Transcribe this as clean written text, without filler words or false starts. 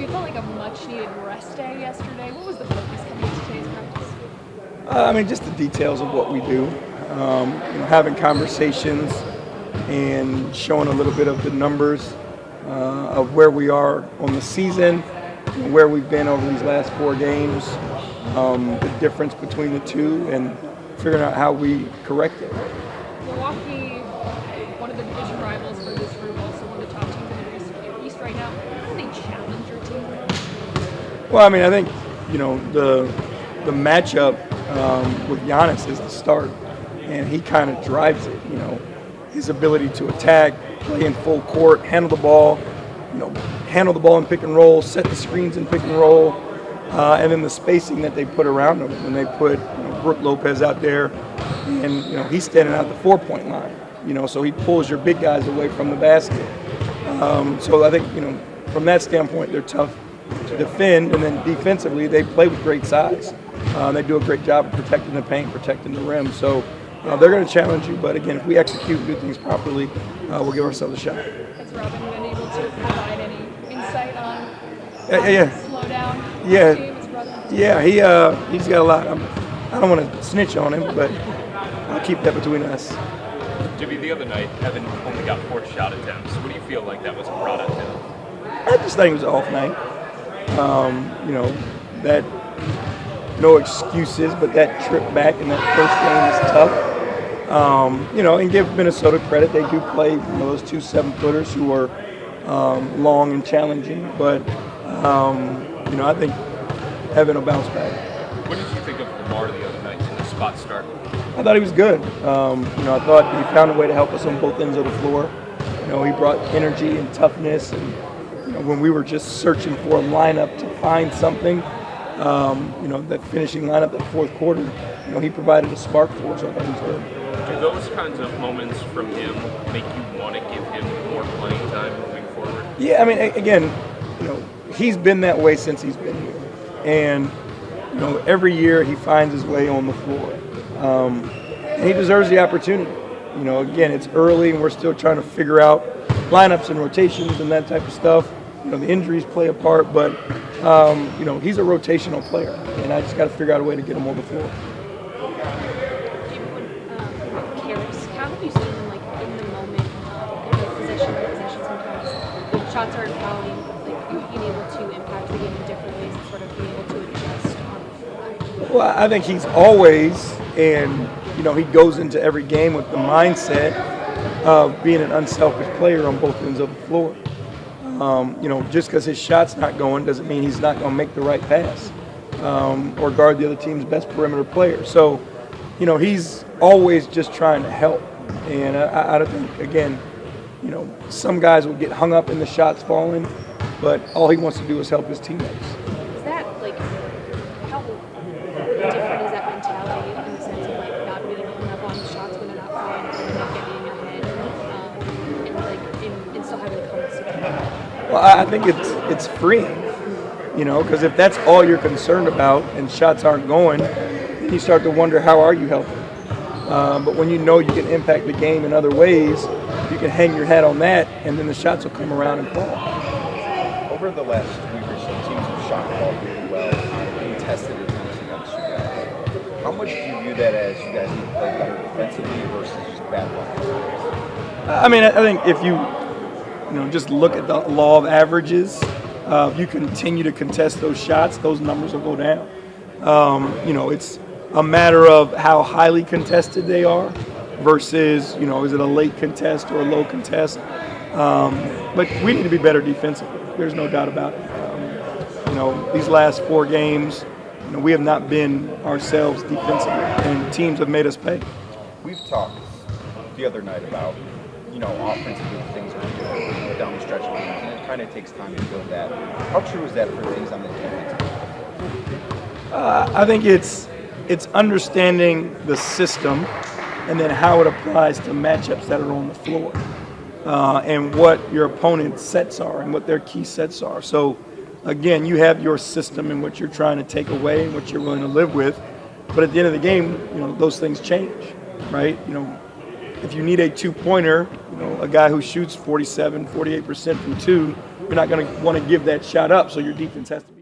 JB, felt like a much-needed rest day yesterday. What was the focus coming into today's practice? Just the details of what we do. Having conversations and showing a little bit of the numbers of where we are on the season, where we've been over these last 4 games, the difference between the two, and figuring out how we correct it. Milwaukee, one of the division rivals for this group, also one of the top teams in the East right now. How do they challenge your team? Well, I think, the matchup with Giannis is the start, and he kind of drives it. His ability to attack, play in full court, handle the ball in pick and roll, set the screens in pick and roll, and then the spacing that they put around him. When they put Brook Lopez out there, and he's standing out the 4-point line. So he pulls your big guys away from the basket. So I think from that standpoint, they're tough to defend, and then defensively, they play with great size. They do a great job of protecting the paint, protecting the rim. So they're going to challenge you, but again, if we execute and do things properly, we'll give ourselves a shot. Has Robin been able to provide any insight on slow down? He's got a lot. I don't want to snitch on him, but I'll keep that between us. Jimmy, the other night, Evan only got 4 shot attempts. What do you feel like that was a product of? I just think it was an off night. That no excuses, but that trip back in that first game is tough. And give Minnesota credit, they do play those 2 7-footers who are long and challenging, but I think Evan will bounce back. What did you think of Lamar the other night in the spot start? I thought he was good. I thought he found a way to help us on both ends of the floor. He brought energy and toughness, and when we were just searching for a lineup to find something, that finishing lineup, that fourth quarter, he provided a spark for us. I thought he was good. Do those kinds of moments from him make you want to give him more playing time moving forward? Yeah, again, he's been that way since he's been here. And, every year he finds his way on the floor. And he deserves the opportunity. Again, it's early and we're still trying to figure out lineups and rotations and that type of stuff. The injuries play a part, but, he's a rotational player. And I just got to figure out a way to get him on the floor. How have you seen him in the moment, possession by possession sometimes? When shots aren't falling, being able to impact the game in different ways and sort of being able to adjust on the fly? Well, I think he's always, and he goes into every game with the mindset of being an unselfish player on both ends of the floor. Just because his shot's not going doesn't mean he's not going to make the right pass or guard the other team's best perimeter player. So, he's always just trying to help. And I don't think, again, some guys will get hung up in the shots falling, but all he wants to do is help his teammates. Is that, how different is that mentality in the sense of, not being hung up on the shots when they're not falling and not getting in your head and still having the confidence? Well, I think it's freeing, because if that's all you're concerned about and shots aren't going, then you start to wonder, how are you helping? But when you can impact the game in other ways, you can hang your hat on that, and then the shots will come around and fall. Over the last week or so, teams have shot the ball really well, contested it against you guys. How much do you view that as you guys need to play better defensively versus just bad luck? I think if you just look at the law of averages, if you continue to contest those shots, those numbers will go down. It's a matter of how highly contested they are versus, is it a late contest or a low contest? But we need to be better defensively. There's no doubt about it. These last 4 games, we have not been ourselves defensively, and teams have made us pay. We've talked the other night about, offensively things are doing down the stretch of games, and it kind of takes time to build that. How true is that for things on the defense? I think it's understanding the system and then how it applies to matchups that are on the floor and what your opponent's sets are and what their key sets are. So, again, you have your system and what you're trying to take away and what you're willing to live with. But at the end of the game, those things change, right? if you need a two-pointer, you know, a guy who shoots 47, 48% from two, you're not going to want to give that shot up, so your defense has to be